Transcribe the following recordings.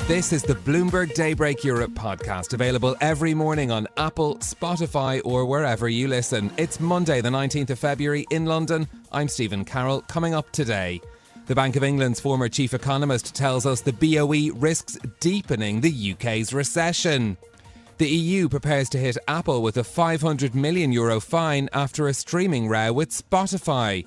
This is the Bloomberg Daybreak Europe podcast, available every morning on Apple, Spotify or wherever you listen. It's Monday the 19th of February in London. I'm Stephen Carroll. Coming up today, the Bank of England's former chief economist tells us the BoE risks deepening the UK's recession. The EU prepares to hit Apple with a €500 million fine after a streaming row with Spotify.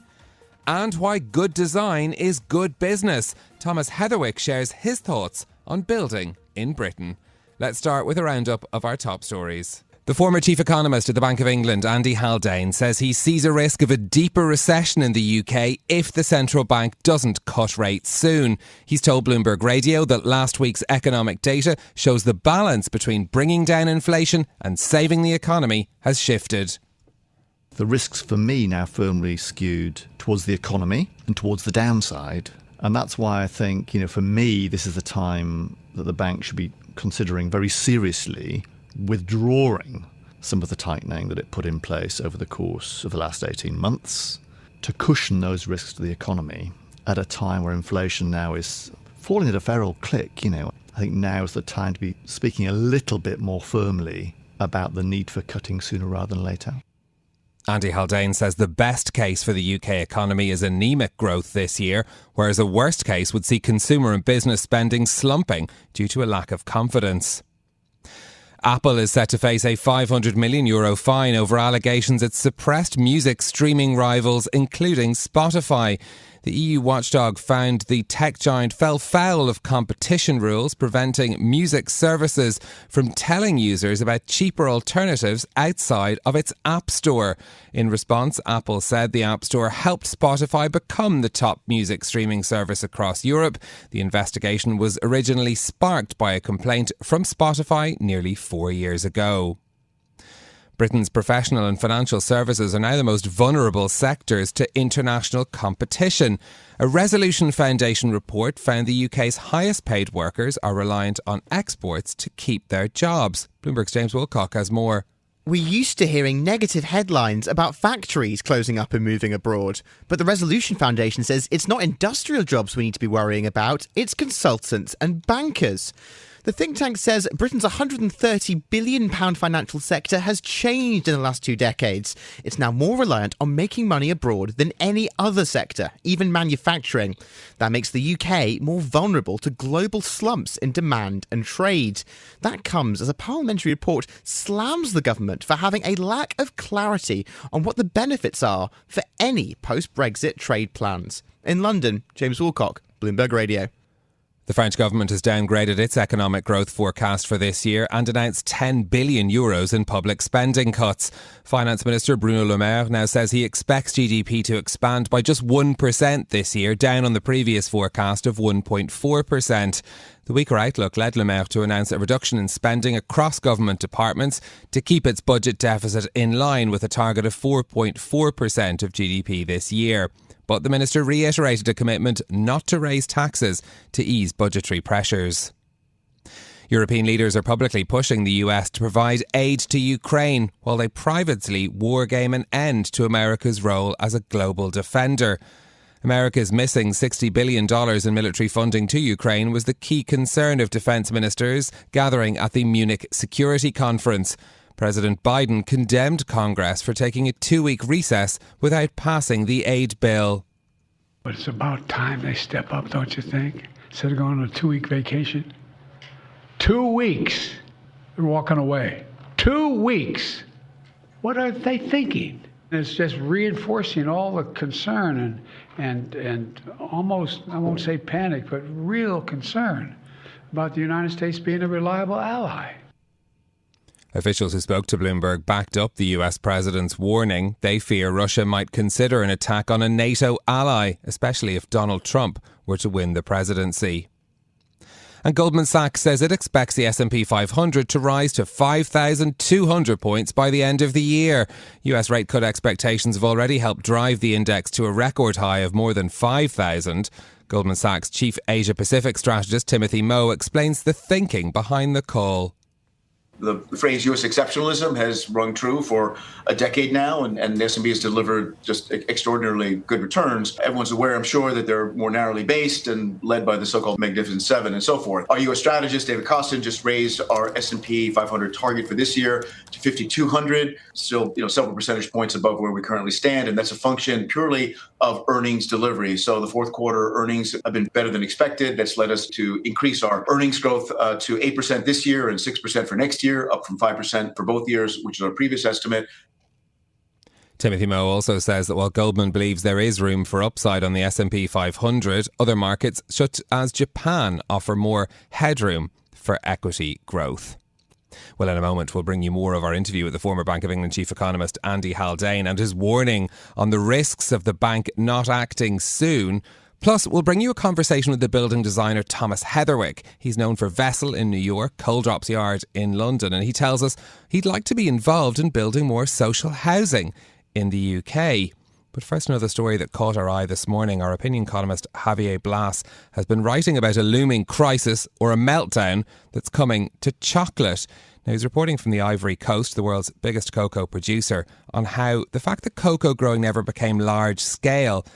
And why good design is good business. Thomas Heatherwick shares his thoughts on building in Britain. Let's start with a roundup of our top stories. The former chief economist at the Bank of England, Andy Haldane, says he sees a risk of a deeper recession in the UK if the central bank doesn't cut rates soon. He's told Bloomberg Radio that last week's economic data shows the balance between bringing down inflation and saving the economy has shifted. The risks for me now firmly skewed towards the economy and towards the downside. And that's why I think, for me, this is the time that the bank should be considering very seriously withdrawing some of the tightening that it put in place over the course of the last 18 months to cushion those risks to the economy at a time where inflation now is falling at a feral click. I think now is the time to be speaking a little bit more firmly about the need for cutting sooner rather than later. Andy Haldane says the best case for the UK economy is anemic growth this year, whereas a worst case would see consumer and business spending slumping due to a lack of confidence. Apple is set to face a €500 million fine over allegations it suppressed music streaming rivals, including Spotify. The EU watchdog found the tech giant fell foul of competition rules, preventing music services from telling users about cheaper alternatives outside of its App Store. In response, Apple said the App Store helped Spotify become the top music streaming service across Europe. The investigation was originally sparked by a complaint from Spotify nearly 4 years ago. Britain's professional and financial services are now the most vulnerable sectors to international competition. A Resolution Foundation report found the UK's highest paid workers are reliant on exports to keep their jobs. Bloomberg's James Wilcock has more. We're used to hearing negative headlines about factories closing up and moving abroad. But the Resolution Foundation says it's not industrial jobs we need to be worrying about, it's consultants and bankers. The think tank says Britain's £130 billion financial sector has changed in the last 2 decades. It's now more reliant on making money abroad than any other sector, even manufacturing. That makes the UK more vulnerable to global slumps in demand and trade. That comes as a parliamentary report slams the government for having a lack of clarity on what the benefits are for any post-Brexit trade plans. In London, James Wilcock, Bloomberg Radio. The French government has downgraded its economic growth forecast for this year and announced €10 billion in public spending cuts. Finance Minister Bruno Le Maire now says he expects GDP to expand by just 1% this year, down on the previous forecast of 1.4%. The weaker outlook led Le Maire to announce a reduction in spending across government departments to keep its budget deficit in line with a target of 4.4% of GDP this year. But the minister reiterated a commitment not to raise taxes to ease budgetary pressures. European leaders are publicly pushing the US to provide aid to Ukraine while they privately wargame an end to America's role as a global defender. America's missing $60 billion in military funding to Ukraine was the key concern of defence ministers gathering at the Munich Security Conference. President Biden condemned Congress for taking a 2-week recess without passing the aid bill. But it's about time they step up, don't you think? Instead of going on a 2-week vacation. 2 weeks, they're walking away. 2 weeks. What are they thinking? It's just reinforcing all the concern and almost, I won't say panic, but real concern about the United States being a reliable ally. Officials who spoke to Bloomberg backed up the US president's warning. They fear Russia might consider an attack on a NATO ally, especially if Donald Trump were to win the presidency. And Goldman Sachs says it expects the S&P 500 to rise to 5,200 points by the end of the year. US rate cut expectations have already helped drive the index to a record high of more than 5,000. Goldman Sachs chief Asia Pacific strategist Timothy Moe explains the thinking behind the call. The phrase U.S. exceptionalism has rung true for a decade now, and the S&P has delivered just extraordinarily good returns. Everyone's aware, I'm sure, that they're more narrowly based and led by the so-called Magnificent Seven and so forth. Our U.S. strategist, David Costin, just raised our S&P 500 target for this year to 5,200, still several percentage points above where we currently stand, and that's a function purely of earnings delivery. So the fourth quarter earnings have been better than expected. That's led us to increase our earnings growth to 8% this year and 6% for next year, up from 5% for both years, which is our previous estimate. Timothy Moe also says that while Goldman believes there is room for upside on the S&P 500, other markets such as Japan offer more headroom for equity growth. Well, in a moment, we'll bring you more of our interview with the former Bank of England chief economist Andy Haldane and his warning on the risks of the bank not acting soon. Plus, we'll bring you a conversation with the building designer Thomas Heatherwick. He's known for Vessel in New York, Coldrops Yard in London, and he tells us he'd like to be involved in building more social housing in the UK. But first, another story that caught our eye this morning. Our opinion columnist Javier Blas has been writing about a looming crisis or a meltdown that's coming to chocolate. Now, he's reporting from the Ivory Coast, the world's biggest cocoa producer, on how the fact that cocoa growing never became large scale,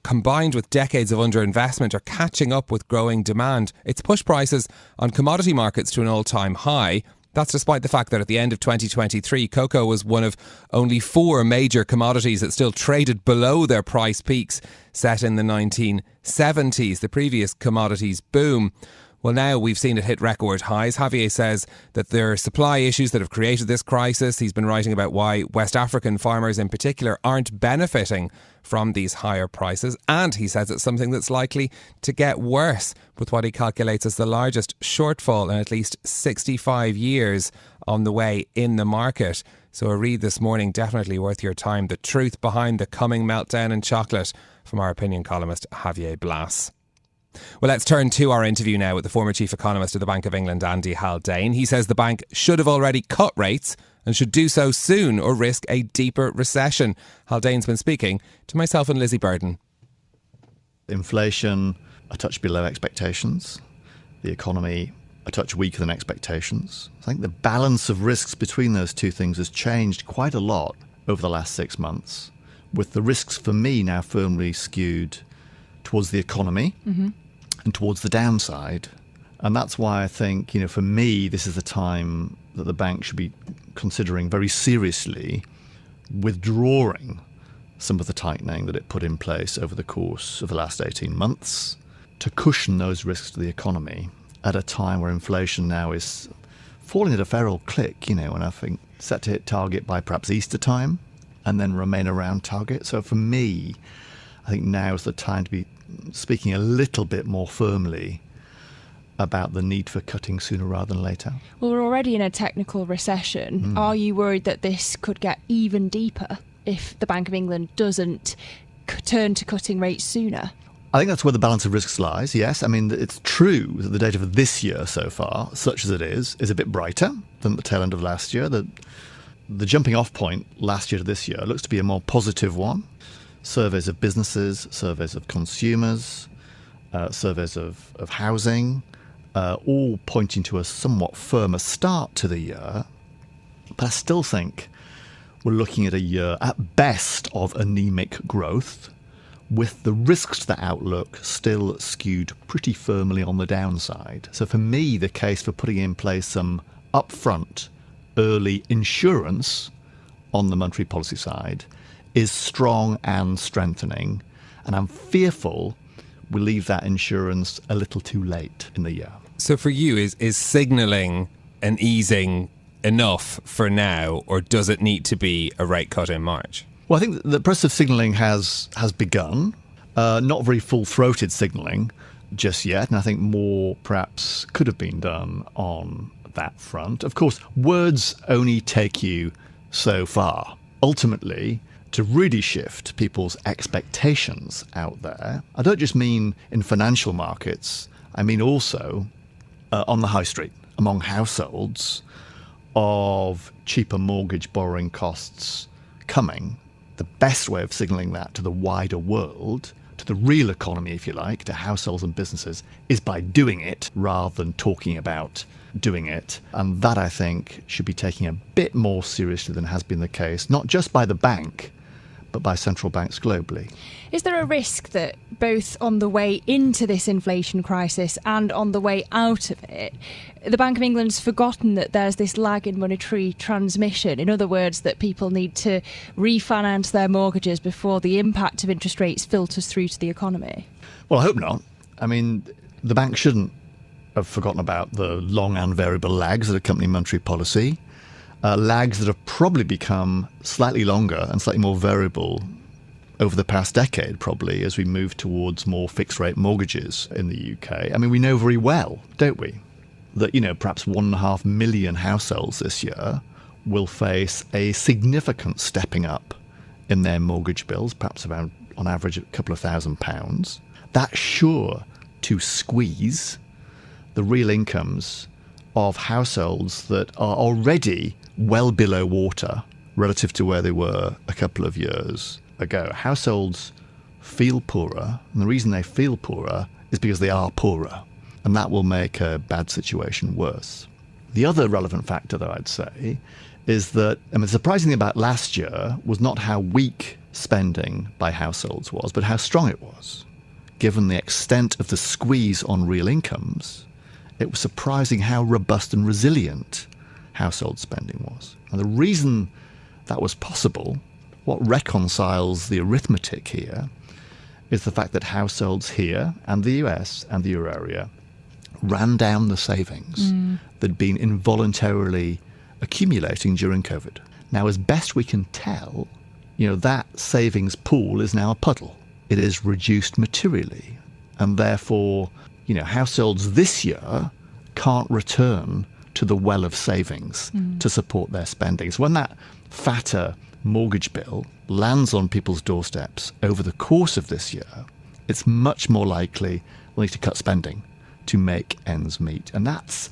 combined with decades of underinvestment, are catching up with growing demand. It's pushed prices on commodity markets to an all-time high. That's despite the fact that at the end of 2023, cocoa was one of only 4 major commodities that still traded below their price peaks set in the 1970s, the previous commodities boom. Well, now we've seen it hit record highs. Javier says that there are supply issues that have created this crisis. He's been writing about why West African farmers in particular aren't benefiting from these higher prices. And he says it's something that's likely to get worse with what he calculates as the largest shortfall in at least 65 years on the way in the market. So a read this morning, definitely worth your time. The truth behind the coming meltdown in chocolate from our opinion columnist Javier Blas. Well, let's turn to our interview now with the former chief economist of the Bank of England, Andy Haldane. He says the bank should have already cut rates and should do so soon or risk a deeper recession. Haldane's been speaking to myself and Lizzie Burden. Inflation a touch below expectations. The economy a touch weaker than expectations. I think the balance of risks between those two things has changed quite a lot over the last 6 months, with the risks for me now firmly skewed towards the economy and towards the downside. And that's why I think, for me, this is the time that the bank should be considering very seriously withdrawing some of the tightening that it put in place over the course of the last 18 months to cushion those risks to the economy at a time where inflation now is falling at a fair old click, and I think set to hit target by perhaps Easter time and then remain around target. So for me, I think now is the time to be speaking a little bit more firmly about the need for cutting sooner rather than later. Well, we're already in a technical recession. Are you worried that this could get even deeper if the Bank of England doesn't turn to cutting rates sooner? I think that's where the balance of risks lies, yes. I mean, it's true that the data for this year so far, such as it is a bit brighter than the tail end of last year. The jumping off point last year to this year looks to be a more positive one. Surveys of businesses, surveys of consumers, surveys of housing, all pointing to a somewhat firmer start to the year. But I still think we're looking at a year at best of anemic growth, with the risks to the outlook still skewed pretty firmly on the downside. So for me, the case for putting in place some upfront early insurance on the monetary policy side is strong and strengthening, and I'm fearful we leave that insurance a little too late in the year. So for you, is signalling an easing enough for now, or does it need to be a rate cut in March? Well, I think the process of signalling has begun. Not very full-throated signalling just yet, and I think more perhaps could have been done on that front. Of course, words only take you so far. Ultimately, to really shift people's expectations out there, I don't just mean in financial markets, I mean also on the high street, among households, of cheaper mortgage borrowing costs coming. The best way of signalling that to the wider world, to the real economy, if you like, to households and businesses, is by doing it rather than talking about doing it. And that, I think, should be taken a bit more seriously than has been the case, not just by the bank, but by central banks globally. Is there a risk that both on the way into this inflation crisis and on the way out of it, the Bank of England's forgotten that there's this lag in monetary transmission? In other words, that people need to refinance their mortgages before the impact of interest rates filters through to the economy? Well, I hope not. I mean, the bank shouldn't have forgotten about the long and variable lags that accompany monetary policy. Lags that have probably become slightly longer and slightly more variable over the past decade, probably, as we move towards more fixed-rate mortgages in the UK. I mean, we know very well, don't we, that, perhaps 1.5 million households this year will face a significant stepping up in their mortgage bills, perhaps around, on average, a couple of £1,000s. That's sure to squeeze the real incomes of households that are already well below water relative to where they were a couple of years ago. Households feel poorer, and the reason they feel poorer is because they are poorer, and that will make a bad situation worse. The other relevant factor, though, I'd say, is that, the surprising thing about last year was not how weak spending by households was, but how strong it was. Given the extent of the squeeze on real incomes, it was surprising how robust and resilient household spending was. And the reason that was possible, what reconciles the arithmetic here, is the fact that households here and the US and the euro area ran down the savings that had been involuntarily accumulating during COVID. Now, as best we can tell, that savings pool is now a puddle. It is reduced materially, and therefore, households this year can't return to the well of savings to support their spending. So when that fatter mortgage bill lands on people's doorsteps over the course of this year, it's much more likely we'll need to cut spending to make ends meet. And that's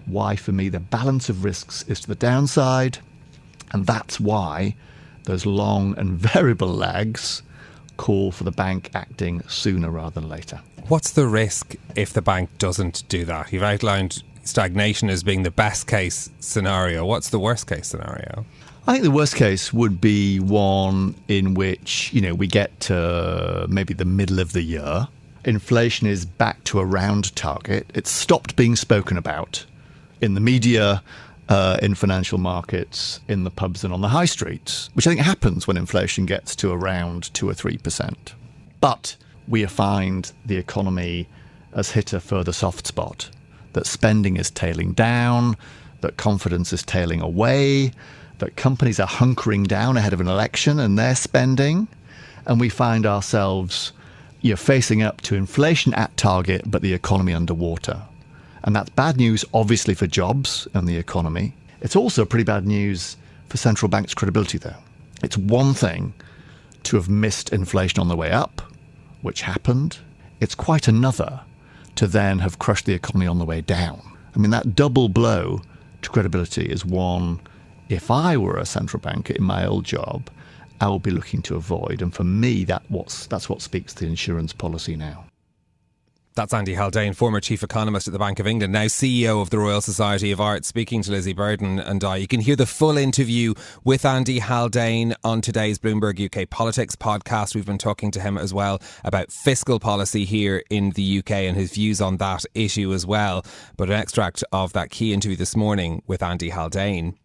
why, for me, the balance of risks is to the downside, and that's why those long and variable lags call for the bank acting sooner rather than later. What's the risk if the bank doesn't do that? You've outlined stagnation as being the best case scenario. What's the worst case scenario? I think the worst case would be one in which, we get to maybe the middle of the year. Inflation is back to around target. It's stopped being spoken about in the media, in financial markets, in the pubs and on the high streets, which I think happens when inflation gets to around 2 or 3%. But we find the economy has hit a further soft spot, that spending is tailing down, that confidence is tailing away, that companies are hunkering down ahead of an election and they're spending, and we find ourselves facing up to inflation at target but the economy underwater. And that's bad news, obviously, for jobs and the economy. It's also pretty bad news for central banks' credibility, though. It's one thing to have missed inflation on the way up, which happened. It's quite another to then have crushed the economy on the way down. That double blow to credibility is one, if I were a central banker in my old job, I would be looking to avoid. And for me, that's what speaks to the insurance policy now. That's Andy Haldane, former chief economist at the Bank of England, now CEO of the Royal Society of Art, speaking to Lizzie Burden and I. You can hear the full interview with Andy Haldane on today's Bloomberg UK Politics podcast. We've been talking to him as well about fiscal policy here in the UK and his views on that issue as well. But an extract of that key interview this morning with Andy Haldane.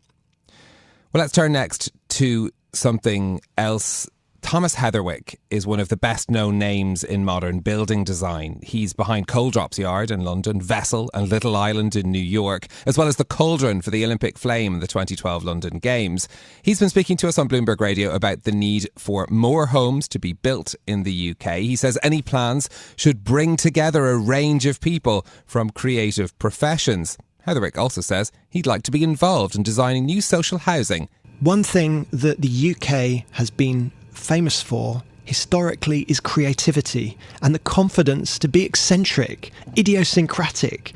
Well, let's turn next to something else. Thomas Heatherwick is one of the best known names in modern building design. He's behind Coaldrops Yard in London, Vessel and Little Island in New York, as well as the Cauldron for the Olympic Flame in the 2012 London Games. He's been speaking to us on Bloomberg Radio about the need for more homes to be built in the UK. He says any plans should bring together a range of people from creative professions. Heatherwick also says he'd like to be involved in designing new social housing. One thing that the UK has been famous for historically is creativity and the confidence to be eccentric, idiosyncratic,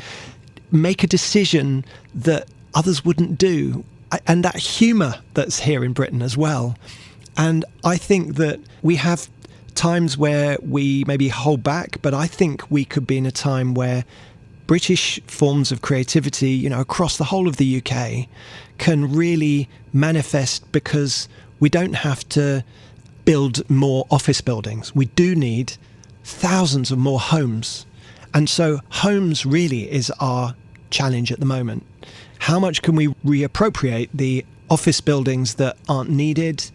make a decision that others wouldn't do, and that humour that's here in Britain as well. And I think that we have times where we maybe hold back, but I think we could be in a time where British forms of creativity, across the whole of the UK can really manifest, because we don't have to build more office buildings. We do need thousands of more homes. And so homes really is our challenge at the moment. How much can we reappropriate the office buildings that aren't needed?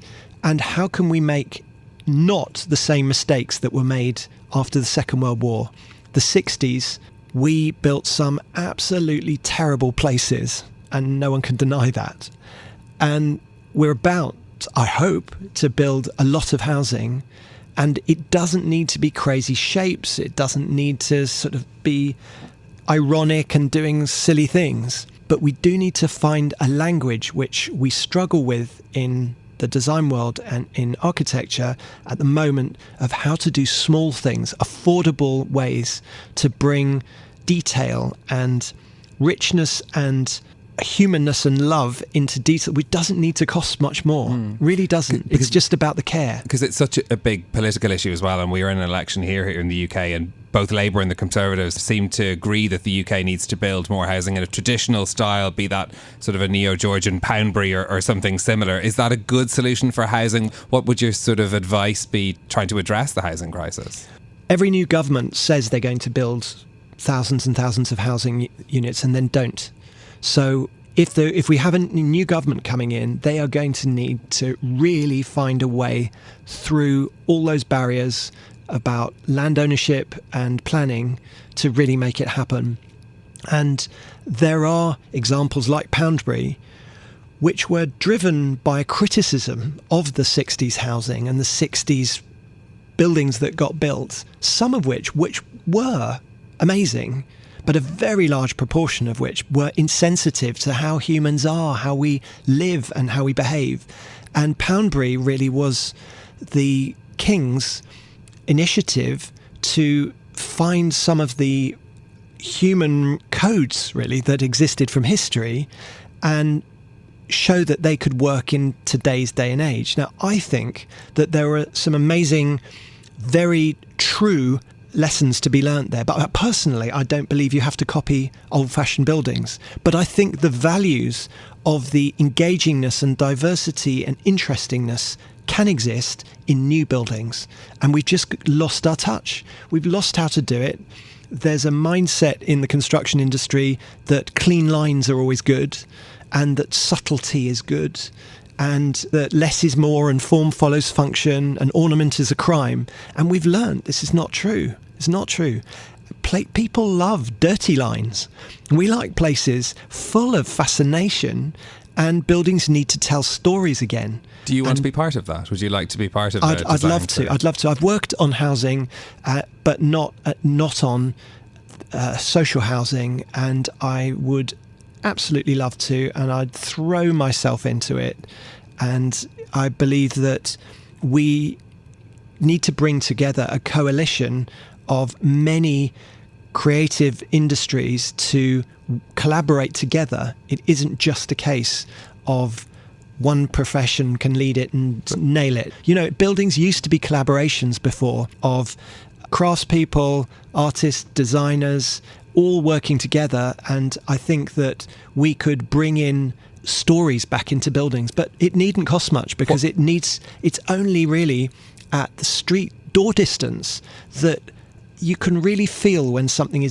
And how can we make not the same mistakes that were made after the Second World War? The 60s, we built some absolutely terrible places, and no one can deny that. And we're about, I hope, to build a lot of housing, and it doesn't need to be crazy shapes. It doesn't need to sort of be ironic and doing silly things. But we do need to find a language which we struggle with in the design world and in architecture at the moment, of how to do small things, affordable ways to bring detail and richness and humanness and love into detail, which doesn't need to cost much more. Really doesn't. It's just about the care. Because it's such a big political issue as well, and we are in an election here in the UK, and both Labour and the Conservatives seem to agree that the UK needs to build more housing in a traditional style, be that sort of a neo-Georgian Poundbury or something similar. Is that a good solution for housing? What would your sort of advice be trying to address the housing crisis? Every new government says they're going to build thousands and thousands of housing units and then don't. So if we have a new government coming in, they are going to need to really find a way through all those barriers about land ownership and planning to really make it happen. And there are examples like Poundbury, which were driven by a criticism of the 60s housing and the 60s buildings that got built, some of which were amazing, but a very large proportion of which were insensitive to how humans are, how we live and how we behave. And Poundbury really was the King's initiative to find some of the human codes really that existed from history and show that they could work in today's day and age. Now, I think that there are some amazing, very true lessons to be learnt there. But personally, I don't believe you have to copy old-fashioned buildings. But I think the values of the engagingness and diversity and interestingness can exist in new buildings. And we've just lost our touch. We've lost how to do it. There's a mindset in the construction industry that clean lines are always good and that subtlety is good and that less is more and form follows function and ornament is a crime. And we've learned this is not true. It's not true. People love dirty lines. We like places full of fascination, and buildings need to tell stories again. Do you want to be part of that? Would you like to be part of that? I'd love to. I'd love to. I've worked on housing, but not on social housing, and I would absolutely love to, and I'd throw myself into it. And I believe that we need to bring together a coalition of many creative industries to collaborate together. It isn't just a case of one profession can lead it and nail it. You know, buildings used to be collaborations before of craftspeople, artists, designers, all working together. And I think that we could bring in stories back into buildings, but it needn't cost much because it's only really at the street door distance that you can really feel when something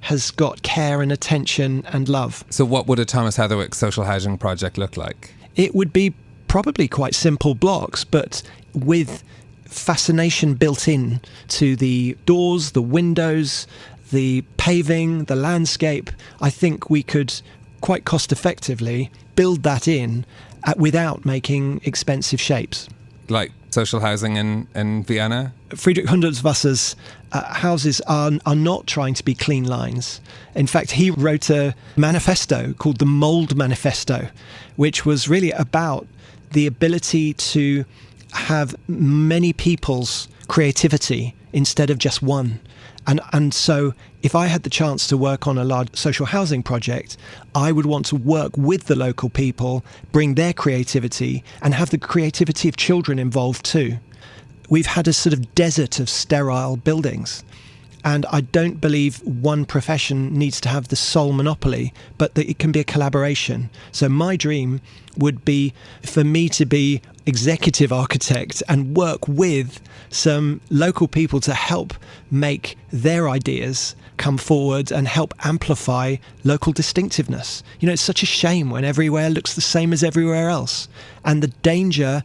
has got care and attention and love. So what would a Thomas Heatherwick social housing project look like? It would be probably quite simple blocks, but with fascination built in to the doors, the windows, the paving, the landscape. I think we could quite cost effectively build that in without making expensive shapes. Like social housing in Vienna? Friedrich Hundertswasser's houses are not trying to be clean lines. In fact, he wrote a manifesto called the Mold Manifesto, which was really about the ability to have many people's creativity instead of just one. And so if I had the chance to work on a large social housing project, I would want to work with the local people, bring their creativity and have the creativity of children involved too. we've had a sort of desert of sterile buildings. And I don't believe one profession needs to have the sole monopoly, but that it can be a collaboration. So my dream would be for me to be executive architect and work with some local people to help make their ideas come forward and help amplify local distinctiveness. You know, it's such a shame when everywhere looks the same as everywhere else. And the danger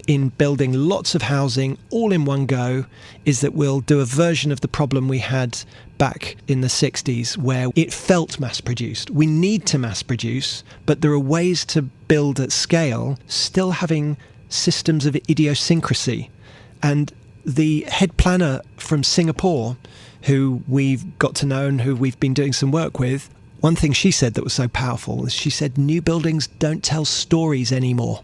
in building lots of housing all in one go is that we'll do a version of the problem we had back in the 60s where it felt mass produced. We need to mass produce, but there are ways to build at scale, still having systems of idiosyncrasy. And the head planner from Singapore, who we've got to know and who we've been doing some work with, one thing she said that was so powerful is she said new buildings don't tell stories anymore.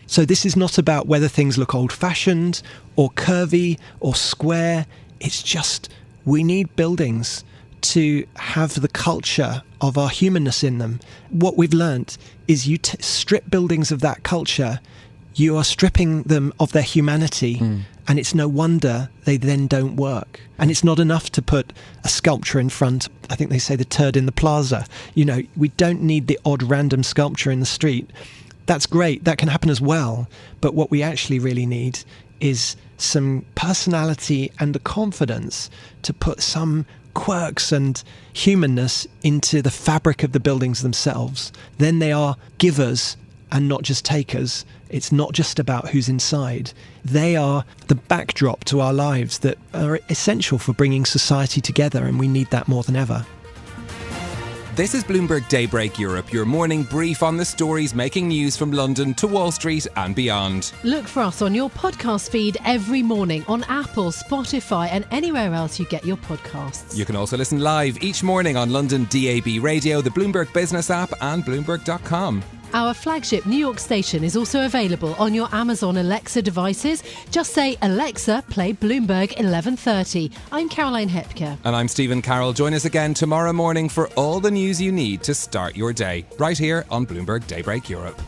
So this is not about whether things look old-fashioned or curvy or square. It's just we need buildings to have the culture of our humanness in them. What we've learnt is you strip buildings of that culture, you are stripping them of their humanity, and it's no wonder they then don't work. And it's not enough to put a sculpture in front. I think they say the turd in the plaza. You know, we don't need the odd random sculpture in the street. That's great, that can happen as well. But what we actually really need is some personality and the confidence to put some quirks and humanness into the fabric of the buildings themselves. Then they are givers and not just takers. It's not just about who's inside. They are the backdrop to our lives that are essential for bringing society together, and we need that more than ever. This is Bloomberg Daybreak Europe, your morning brief on the stories making news from London to Wall Street and beyond. Look for us on your podcast feed every morning on Apple, Spotify and anywhere else you get your podcasts. You can also listen live each morning on London DAB Radio, the Bloomberg Business app and Bloomberg.com. Our flagship New York station is also available on your Amazon Alexa devices. Just say, Alexa, play Bloomberg 1130. I'm Caroline Hepker. And I'm Stephen Carroll. Join us again tomorrow morning for all the news you need to start your day, right here on Bloomberg Daybreak Europe.